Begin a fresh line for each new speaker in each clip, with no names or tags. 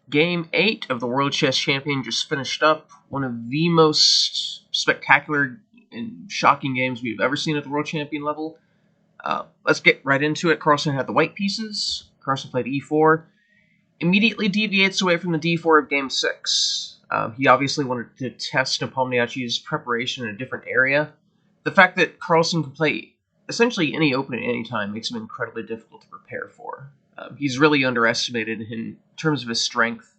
Game 8 of the World Chess Champion just finished up. One of the most spectacular and shocking games we've ever seen at the World Champion level. Let's get right into it. Carlsen had the white pieces. Carlsen played e4. Immediately deviates away from the d4 of Game 6. He obviously wanted to test Nepomniachtchi's preparation in a different area. The fact that Carlsen can play essentially any opening at any time makes him incredibly difficult to prepare for. He's really underestimated in terms of his strength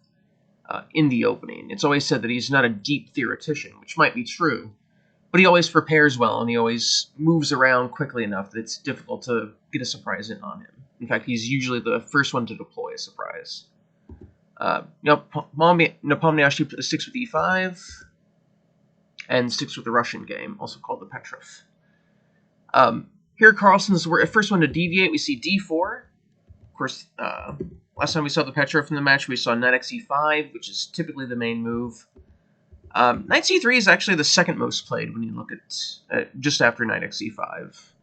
in the opening. It's always said that he's not a deep theoretician, which might be true, but he always prepares well, and he always moves around quickly enough that it's difficult to get a surprise in on him. In fact, he's usually the first one to deploy a surprise. Nepomniachtchi sticks with e5, and sticks with the Russian game, also called the Petroff. Here, Carlsen's the first one to deviate. We see d4. Of course, last time we saw the Petroff in the match, we saw knight xe5, which is typically the main move. Knight c3 is actually the second most played when you look at just after knight xe5.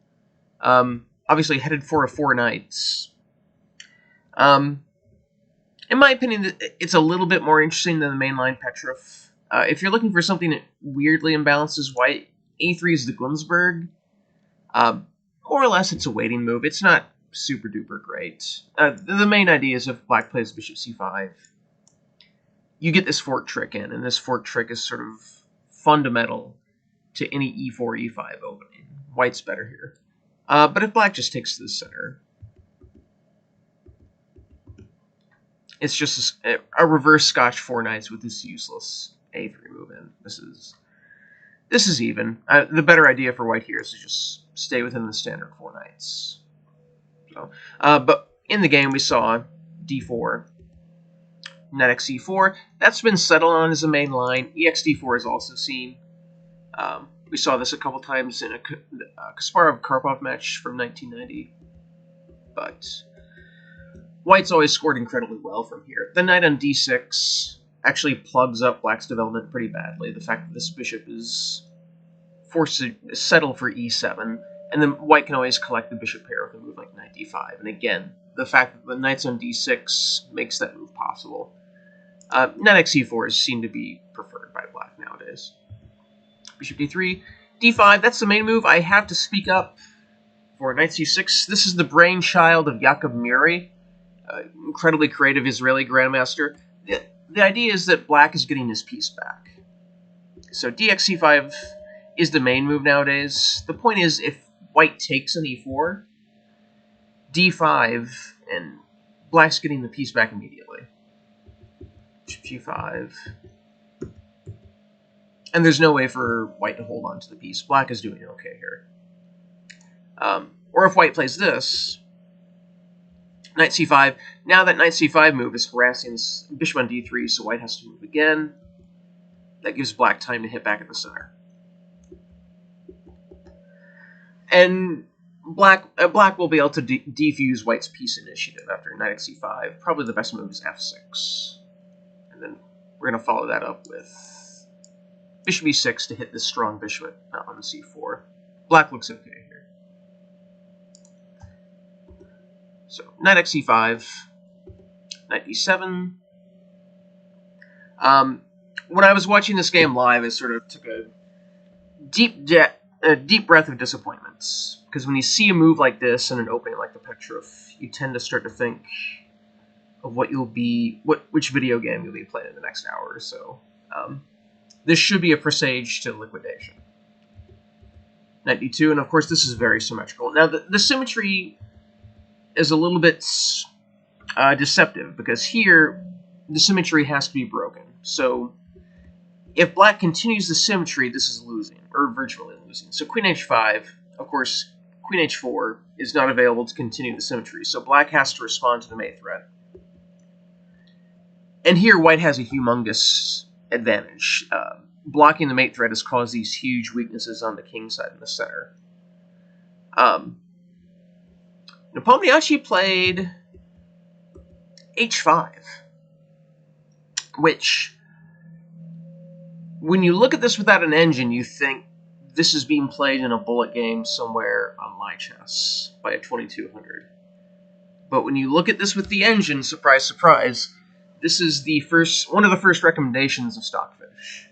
Obviously, headed for a 4 knights. In my opinion, it's a little bit more interesting than the mainline Petroff. If you're looking for something that weirdly imbalances white, a3 is the Gunsberg. More or less, it's a waiting move. It's not super duper great. The main idea is if black plays bishop c5, you get this fork trick in, and this fork trick is sort of fundamental to any e4, e5 opening. White's better here. But if black just takes to the center, it's just a reverse Scotch 4 knights with this useless a3 move in. This is even. The better idea for white here is to just stay within the standard 4 knights. So, but in the game we saw d4, knight xe4. That's been settled on as a main line. Ex-d4 is also seen. We saw this a couple times in a Kasparov-Karpov match from 1990. But white's always scored incredibly well from here. The knight on d6 actually plugs up black's development pretty badly. The fact that this bishop is forced to settle for e7, and then white can always collect the bishop pair with a move like knight d5. And again, the fact that the knight's on d6 makes that move possible. Knight xe4 is seen to be preferred by black nowadays. Bishop d3, d5, that's the main move. I have to speak up for knight c6. This is the brainchild of Jakub Muri, incredibly creative Israeli grandmaster. The idea is that black is getting his piece back. So dxc5 is the main move nowadays. The point is, if white takes an e4, d5, and black's getting the piece back immediately. g5. And there's no way for white to hold on to the piece. Black is doing okay here. Or if white plays this, knight c5. Now that knight c5 move is harassing this bishop on d3, so white has to move again. That gives black time to hit back at the center. And black will be able to defuse white's piece initiative after knight c5. Probably the best move is f6. And then we're going to follow that up with bishop e6 to hit this strong bishop on c4. Black looks okay here. So, knight xe5, knight d7. When I was watching this game live, I sort of took a deep breath of disappointments. Because when you see a move like this in an opening like the Petroff, you tend to start to think of which video game you'll be playing in the next hour or so. This should be a presage to liquidation. Knight d2, and of course this is very symmetrical. Now the symmetry is a little bit deceptive, because here the symmetry has to be broken. So if black continues the symmetry, this is losing, or virtually losing. So queen h5, of course, queen h4 is not available to continue the symmetry, so black has to respond to the mate threat. And here white has a humongous advantage. Blocking the mate threat has caused these huge weaknesses on the king side in the center. Nepomniachtchi played h5, which, when you look at this without an engine, you think this is being played in a bullet game somewhere on Lichess by a 2200. But when you look at this with the engine, surprise, surprise, this is one of the first recommendations of Stockfish.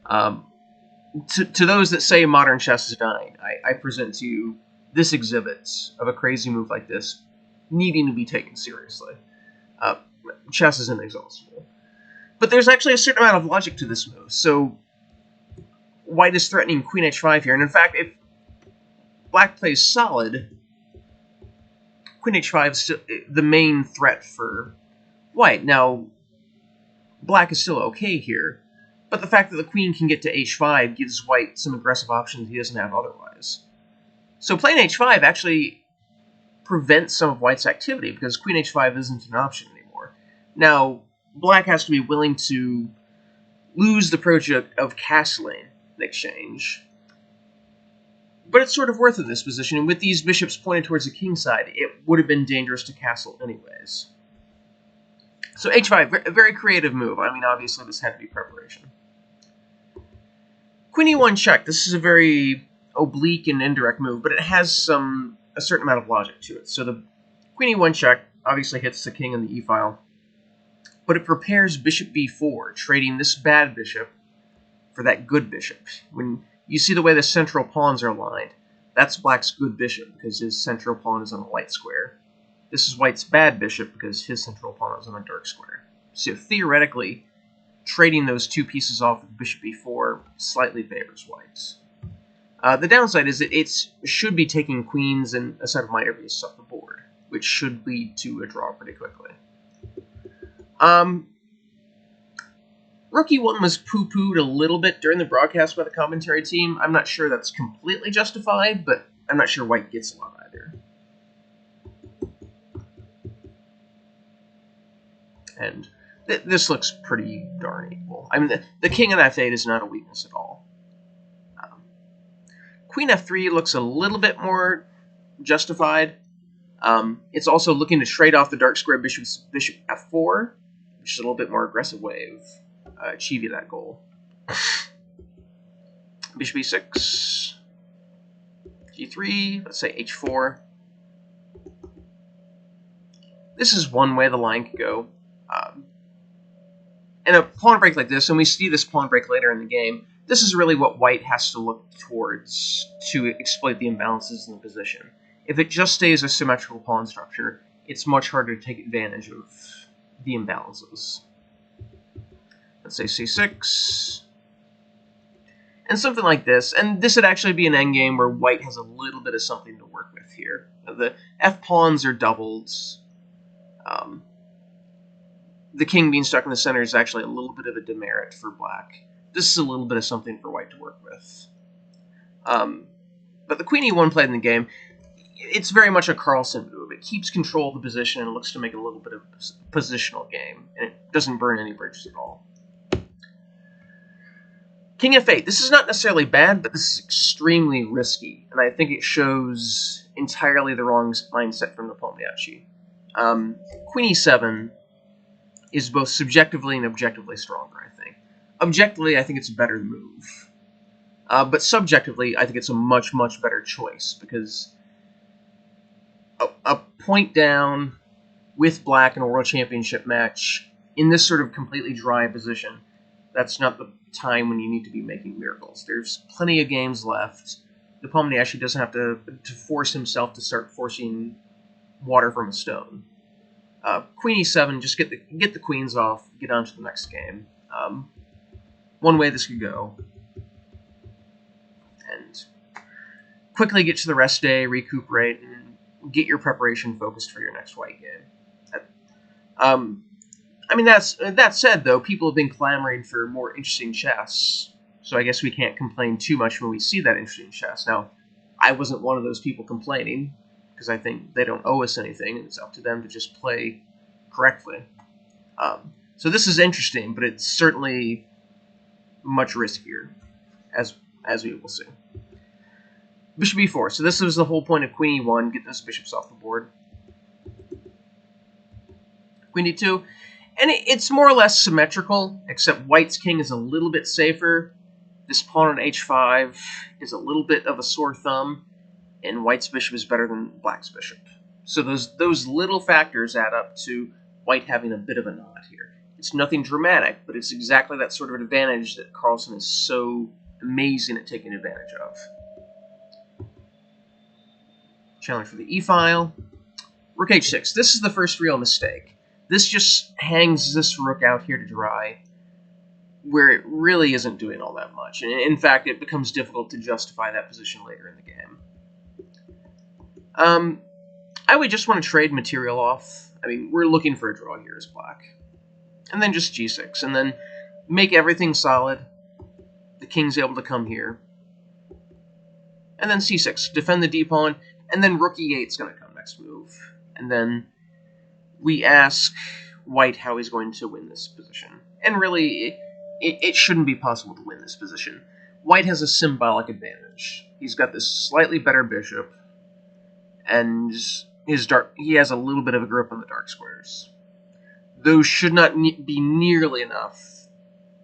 To those that say modern chess is dying, I present to you this exhibit of a crazy move like this needing to be taken seriously. Chess is inexhaustible. But there's actually a certain amount of logic to this move. So white is threatening queen h5 here, and in fact, if black plays solid, queen h5 is still the main threat for white. Now, black is still okay here, but the fact that the queen can get to h5 gives white some aggressive options he doesn't have otherwise. So playing h5 actually prevents some of white's activity, because queen h5 isn't an option anymore. Now, black has to be willing to lose the project of castling in exchange. But it's sort of worth it in this position, and with these bishops pointed towards the king side, it would have been dangerous to castle anyways. So h5, a very creative move. I mean, obviously this had to be preparation. Queen e1 check. This is a very oblique and indirect move, but it has a certain amount of logic to it. So the queen e1 check obviously hits the king in the e-file, but it prepares bishop b4, trading this bad bishop for that good bishop. When you see the way the central pawns are aligned, that's black's good bishop, because his central pawn is on a white square. This is white's bad bishop, because his central pawn is on a dark square. So theoretically, trading those two pieces off with bishop b4 slightly favors white's. The downside is that it should be taking queens and a set of minor pieces off the board, which should lead to a draw pretty quickly. Rook e1 was poo-pooed a little bit during the broadcast by the commentary team. I'm not sure that's completely justified, but I'm not sure white gets a lot either. And this looks pretty darn equal. I mean, the king in f8 is not a weakness at all. Queen f3 looks a little bit more justified. It's also looking to trade off the dark square bishop f4, which is a little bit more aggressive way of achieving that goal. Bishop e6, g3, let's say h4. This is one way the line could go. In a pawn break like this, and we see this pawn break later in the game, this is really what white has to look towards to exploit the imbalances in the position. If it just stays a symmetrical pawn structure, it's much harder to take advantage of the imbalances. Let's say c6, and something like this. And this would actually be an endgame where white has a little bit of something to work with here. The f-pawns are doubled. The king being stuck in the center is actually a little bit of a demerit for black. This is a little bit of something for white to work with. But the queen e1 played in the game, it's very much a Carlsen move. It keeps control of the position and looks to make a little bit of a positional game, and it doesn't burn any bridges at all. King f8. This is not necessarily bad, but this is extremely risky, and I think it shows entirely the wrong mindset from Nepomniachtchi. Queen e7 is both subjectively and objectively stronger, I think. Objectively, I think it's a better move. But subjectively, I think it's a much, much better choice, because a point down with black in a world championship match in this sort of completely dry position, that's not the time when you need to be making miracles. There's plenty of games left. Nepomniachtchi doesn't have to force himself to start forcing water from a stone. Queen e7, just get the queens off, get on to the next game. One way this could go. And quickly get to the rest day, recuperate, and get your preparation focused for your next white game. I mean, that said, though, people have been clamoring for more interesting chess, so I guess we can't complain too much when we see that interesting chess. Now, I wasn't one of those people complaining, because I think they don't owe us anything, and it's up to them to just play correctly. So this is interesting, but it's certainly much riskier, as we will see. Bishop e4. So this was the whole point of queen e1, get those bishops off the board. Queen d2. And it's more or less symmetrical, except white's king is a little bit safer. This pawn on h5 is a little bit of a sore thumb, and white's bishop is better than black's bishop. So those little factors add up to white having a bit of a nod here. It's nothing dramatic, but it's exactly that sort of advantage that Carlsen is so amazing at taking advantage of. Challenge for the e-file. Rook h6. This is the first real mistake. This just hangs this rook out here to dry, where it really isn't doing all that much. And in fact, it becomes difficult to justify that position later in the game. I would just want to trade material off. I mean, we're looking for a draw here as black. And then just g6, and then make everything solid. The king's able to come here. And then c6, defend the d-pawn, and then rook e8 is going to come next move. And then we ask white how he's going to win this position. And really, it shouldn't be possible to win this position. White has a symbolic advantage. He's got this slightly better bishop, and he has a little bit of a grip on the dark squares. Those should not be nearly enough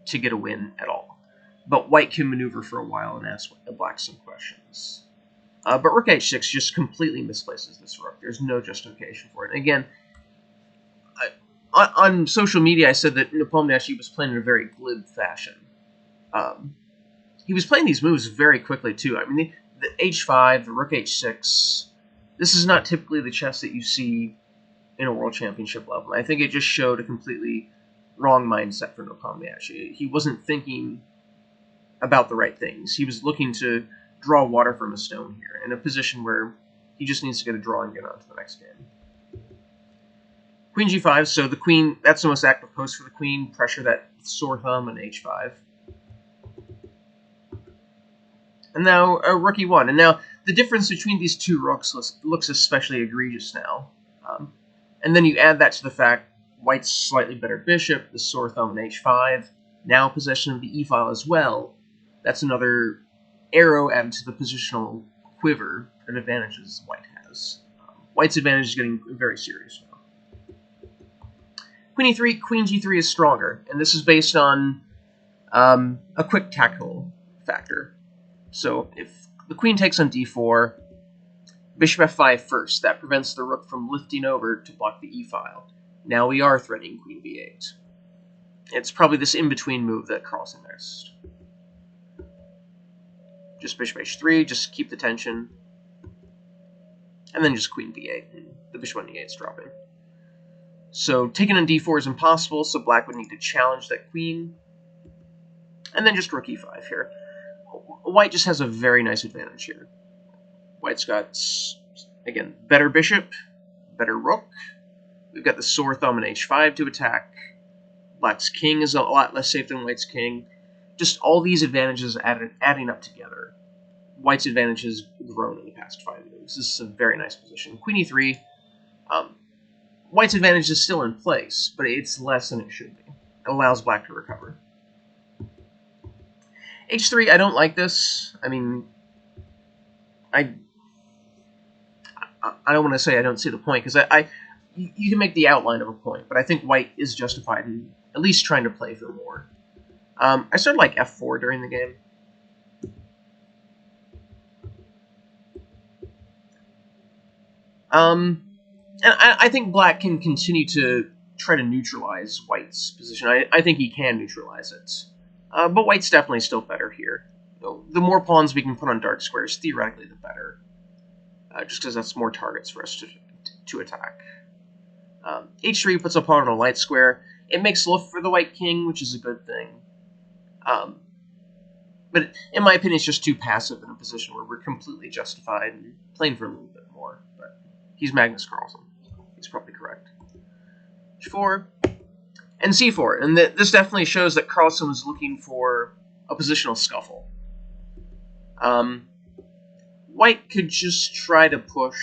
to get a win at all. But white can maneuver for a while and ask black some questions. But rook h6 just completely misplaces this rook. There's no justification for it. And again, on social media, I said that Nepomniachtchi was playing in a very glib fashion. He was playing these moves very quickly, too. I mean, the h5, the rook h6, this is not typically the chess that you see in a world championship level. I think it just showed a completely wrong mindset for Nepomniachtchi. He wasn't thinking about the right things. He was looking to draw water from a stone here, in a position where he just needs to get a draw and get on to the next game. Queen g5, so the queen, that's the most active post for the queen, pressure that sore thumb and h5. And now rook e1, and now the difference between these two rooks looks especially egregious now. And then you add that to the fact white's slightly better bishop, the sore thumb and h5, now possession of the e-file as well. That's another arrow added to the positional quiver of advantages white has. White's advantage is getting very serious now. Queen e3, queen g3 is stronger, and this is based on a quick tactical factor. So if the queen takes on d4, bishop f5 first. That prevents the rook from lifting over to block the e-file. Now we are threatening queen b8. It's probably this in-between move that Carlsen missed. Just bishop h3, just keep the tension. And then just queen b8, and the bishop on e8 is dropping. So taking on d4 is impossible, so black would need to challenge that queen. And then just rook e5 here. White just has a very nice advantage here. White's got, again, better bishop, better rook. We've got the sore thumb and h5 to attack. Black's king is a lot less safe than white's king. Just all these advantages adding up together. White's advantage has grown in the past 5 moves. This is a very nice position. Queen e3. White's advantage is still in place, but it's less than it should be. It allows black to recover. h3, I don't like this. I mean, I don't want to say I don't see the point, because you can make the outline of a point, but I think white is justified in at least trying to play for more. I started like f4 during the game. And I think black can continue to try to neutralize white's position. I think he can neutralize it. But white's definitely still better here. The more pawns we can put on dark squares, theoretically, the better. Just because that's more targets for us to attack. h3 puts a pawn on a light square. It makes lift for the white king, which is a good thing. But in my opinion, it's just too passive in a position where we're completely justified in playing for a little bit more. But he's Magnus Carlsen, so he's probably correct. h4 and c4, and this definitely shows that Carlsen was looking for a positional scuffle. White could just try to push.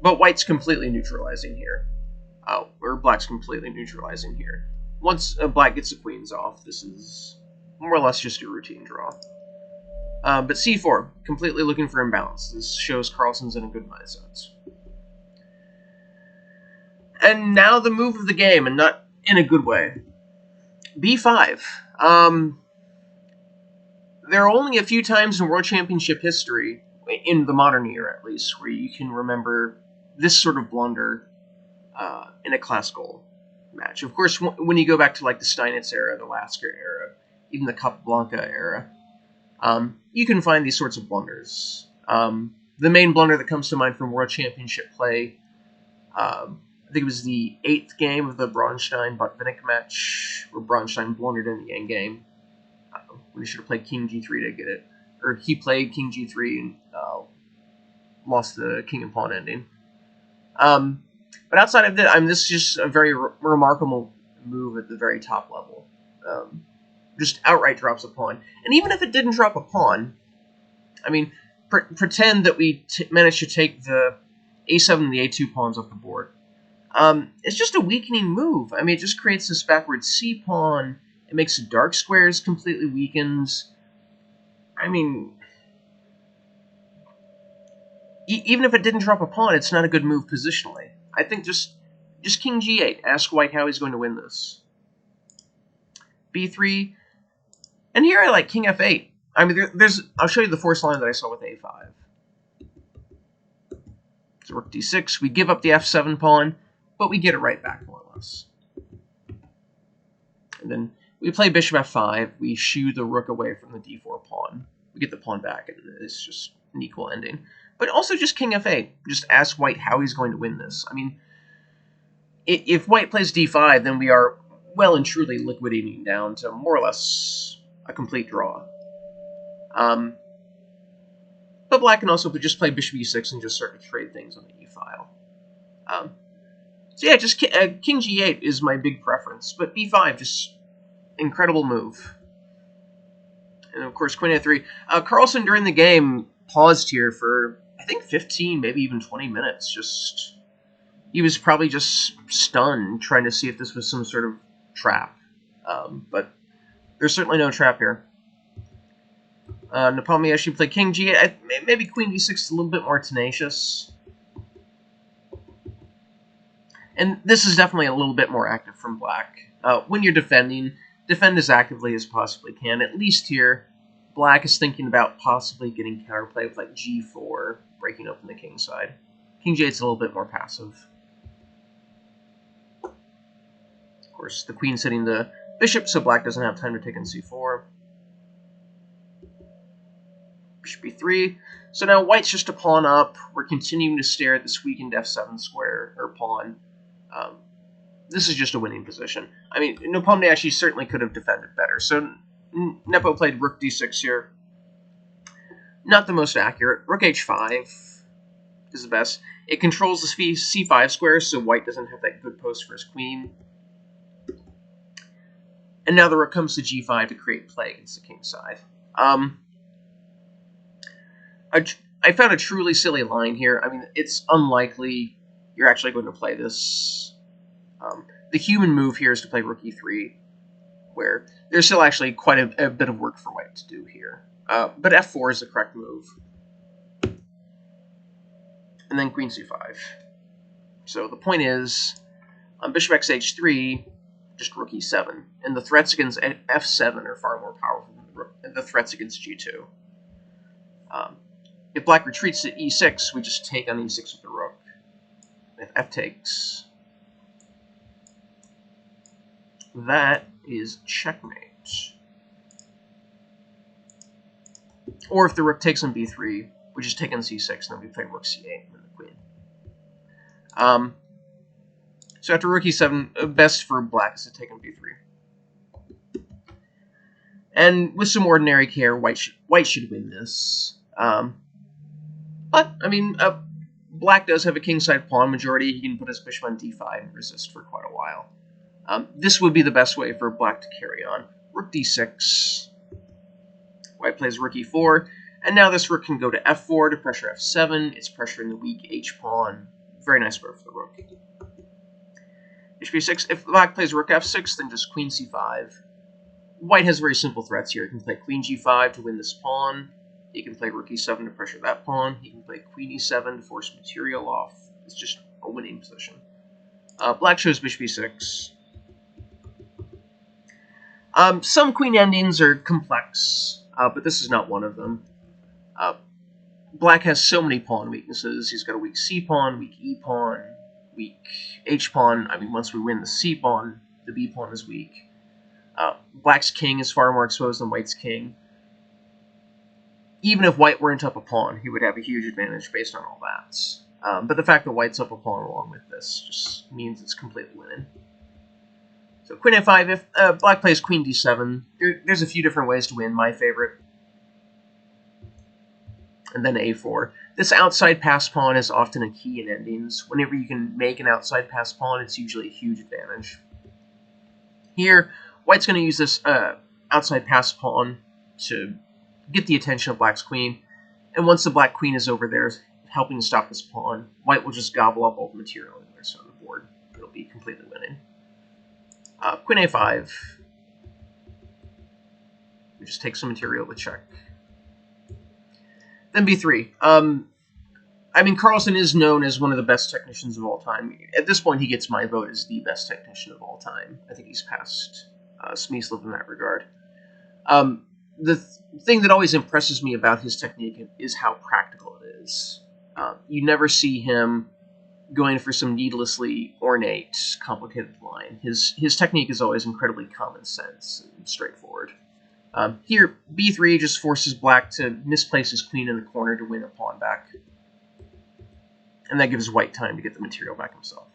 But white's completely neutralizing here. Or black's completely neutralizing here. Once black gets the queens off, this is more or less just a routine draw. But c4, completely looking for imbalance. This shows Carlsen's in a good mindset. And now the move of the game, and not in a good way. b5. There are only a few times in World Championship history, in the modern era at least, where you can remember this sort of blunder in a classical match. Of course, when you go back to like the Steinitz era, the Lasker era, even the Capablanca era, you can find these sorts of blunders. The main blunder that comes to mind from World Championship play, I think it was the 8th game of the Braunstein-Botvinnik match, where Braunstein blundered in the endgame when he should have played King G3 to get it. Or he played King G3 and lost the King and Pawn ending. But outside of that, this is just a very remarkable move at the very top level. Just outright drops a pawn. And even if it didn't drop a pawn, I mean, pretend that we managed to take the a7 and the a2 pawns off the board. It's just a weakening move. I mean, it just creates this backward c pawn. It makes the dark squares completely weakened. I mean, even if it didn't drop a pawn, it's not a good move positionally. I think just King G8. Ask White how he's going to win this. B3. And here I like King F8. I mean, I'll show you the force line that I saw with A5. So Rook D6. We give up the F7 pawn, but we get it right back, more or less. And then we play Bishop F5. We shoo the rook away from the D4 pawn. We get the pawn back, and it's just an equal ending. But also just King F8. Just ask White how he's going to win this. I mean, if White plays D5, then we are well and truly liquidating down to more or less a complete draw. But Black can also just play Bishop E6 and just start to trade things on the E file. So yeah, just King G8 is my big preference, but B5, just incredible move. And of course, Queen A3. Carlsen during the game paused here for, I think, 15, maybe even 20 minutes. He was probably just stunned, trying to see if this was some sort of trap. But there's certainly no trap here. Nepomniachtchi played King G8. Maybe Queen D6 is a little bit more tenacious. And this is definitely a little bit more active from Black. When you're defending, defend as actively as possibly can. At least here, Black is thinking about possibly getting counterplay with like G4, breaking open the king side. King G8 is a little bit more passive. Of course, the queen's hitting the bishop, so Black doesn't have time to take in C4. Bishop B3. So now White's just a pawn up. We're continuing to stare at this weakened F7 square, or pawn. This is just a winning position. I mean, Nepomniachtchi certainly could have defended better. So Nepo played Rook D6 here. Not the most accurate. Rook H5 is the best. It controls the C5 square, so White doesn't have that good post for his queen. And now the rook comes to G5 to create play against the king side. I found a truly silly line here. I mean, it's unlikely you're actually going to play this. The human move here is to play Rook E3, where there's still actually quite a bit of work for White to do here. But F4 is the correct move. And then Queen C5. So the point is, on Bishop X H3, just Rook E7. And the threats against F7 are far more powerful than the threats against G2. If Black retreats to E6, we just take on E6 with the rook. If F takes, that is checkmate. Or if the rook takes on B3, we just take on C6, and then we play Rook C8 and then the queen. So after Rook E7, best for Black is to take on B3. And with some ordinary care, White should win this. But, I mean, Black does have a kingside pawn majority. He can put his bishop on D5 and resist for quite a while. This would be the best way for Black to carry on. Rook D6. White plays Rook E4. And now this rook can go to F4 to pressure F7. It's pressuring the weak H pawn. Very nice move for the rook. Bishop E6. If Black plays Rook F6, then just Queen C5. White has very simple threats here. He can play Queen G5 to win this pawn. He can play Rook E7 to pressure that pawn. He can play Queen E7 to force material off. It's just a winning position. Black shows Bishop E6. Some queen endings are complex, but this is not one of them. Black has so many pawn weaknesses. He's got a weak C pawn, weak E pawn, weak H pawn. I mean, once we win the C pawn, the B pawn is weak. Black's king is far more exposed than White's king. Even if White weren't up a pawn, he would have a huge advantage based on all that. But the fact that White's up a pawn along with this just means it's completely winning. So Queen A5, if Black plays Queen D7, there's a few different ways to win. My favorite. And then A4. This outside pass pawn is often a key in endings. Whenever you can make an outside pass pawn, it's usually a huge advantage. Here, White's going to use this outside pass pawn to get the attention of Black's queen. And once the Black queen is over there helping to stop this pawn, White will just gobble up all the material on the other side of the board. It'll be completely winning. Queen A5. We just take some material with check. Then B3. I mean, Carlsen is known as one of the best technicians of all time. At this point, he gets my vote as the best technician of all time. I think he's passed Smyslov in that regard. The thing that always impresses me about his technique is how practical it is. You never see him going for some needlessly ornate, complicated line. His technique is always incredibly common sense and straightforward. Here, B3 just forces Black to misplace his queen in the corner to win a pawn back. And that gives White time to get the material back himself.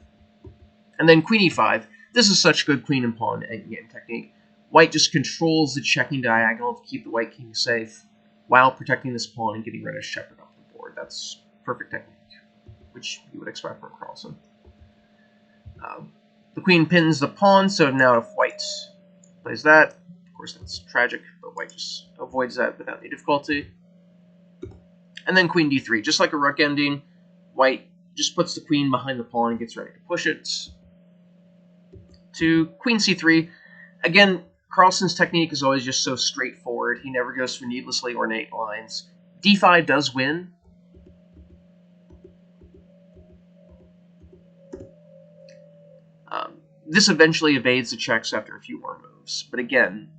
And then Queen E5. This is such good queen and pawn endgame technique. White just controls the checking diagonal to keep the White king safe while protecting this pawn and getting rid of shepherd off the board. That's perfect technique, which you would expect from Carlsen. The queen pins the pawn, so now if White plays that, of course that's tragic, but White just avoids that without any difficulty. And then Queen D3, just like a rook ending, White just puts the queen behind the pawn and gets ready to push it. To Queen C3, again, Carlsen's technique is always just so straightforward. He never goes for needlessly ornate lines. D5 does win. This eventually evades the checks after a few more moves. But again,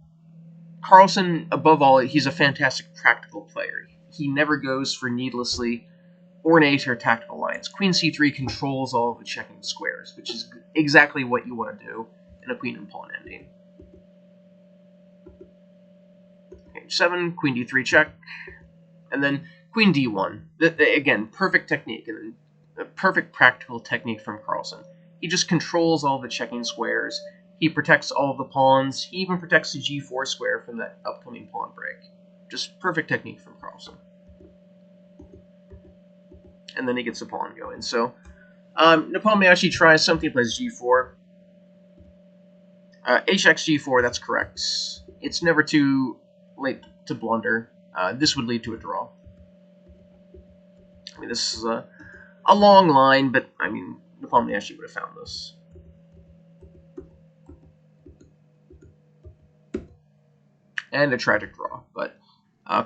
Carlsen, above all, he's a fantastic practical player. He never goes for needlessly ornate or tactical lines. Queen C3 controls all of the checking squares, which is exactly what you want to do in a queen and pawn ending. H7, Queen D3 check, and then Queen D1. Again, perfect technique, and a perfect practical technique from Carlsen. He just controls all the checking squares. He protects all of the pawns. He even protects the G4 square from that upcoming pawn break. Just perfect technique from Carlsen. And then he gets the pawn going. So, Nepomniachtchi tries something, plays G4. HX G4, that's correct. It's never too late to blunder. This would lead to a draw. I mean, this is a long line, but, I mean, Nepomniachtchi would have found this. And a tragic draw, but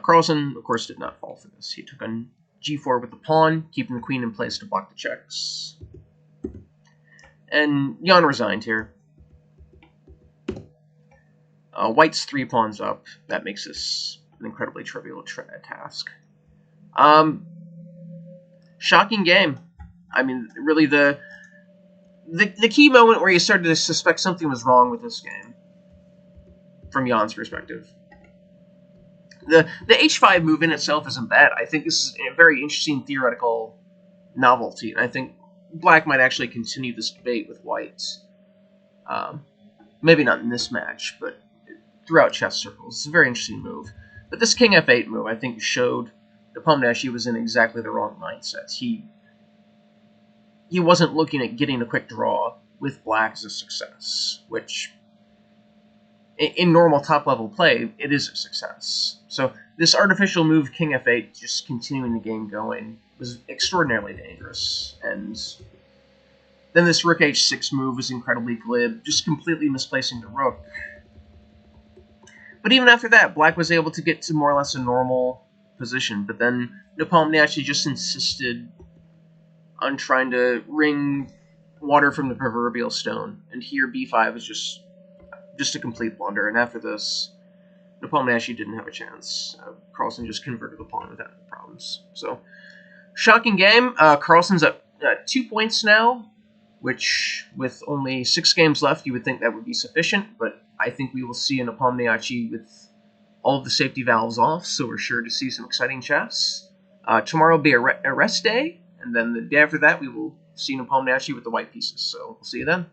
Carlsen, of course, did not fall for this. He took on G4 with the pawn, keeping the queen in place to block the checks. And Jan resigned here. White's 3 pawns up. That makes this an incredibly trivial task. Shocking game. I mean, really the key moment where you started to suspect something was wrong with this game, from Jan's perspective. The H5 move in itself isn't bad. I think this is a very interesting theoretical novelty, and I think Black might actually continue this debate with White. Maybe not in this match, but throughout chess circles. It's a very interesting move. But this King F8 move, I think, showed Nepomniachtchi was in exactly the wrong mindset. He wasn't looking at getting a quick draw with Black as a success, which, in normal top-level play, it is a success. So this artificial move, King F8, just continuing the game going, was extraordinarily dangerous. And then this Rook H6 move was incredibly glib, just completely misplacing the rook. But even after that, Black was able to get to more or less a normal position, but then Nepomniachtchi just insisted on trying to wring water from the proverbial stone, and here B5 is just a complete blunder, and after this, Nepomniachtchi didn't have a chance. Carlsen just converted the pawn without problems. So, shocking game. Carlsen's at 2 points now, which, with only 6 games left, you would think that would be sufficient, but I think we will see a Nepomniachtchi with all of the safety valves off, so we're sure to see some exciting chess. Tomorrow will be a rest day, and then the day after that we will see Nepomniachtchi with the white pieces, so we'll see you then.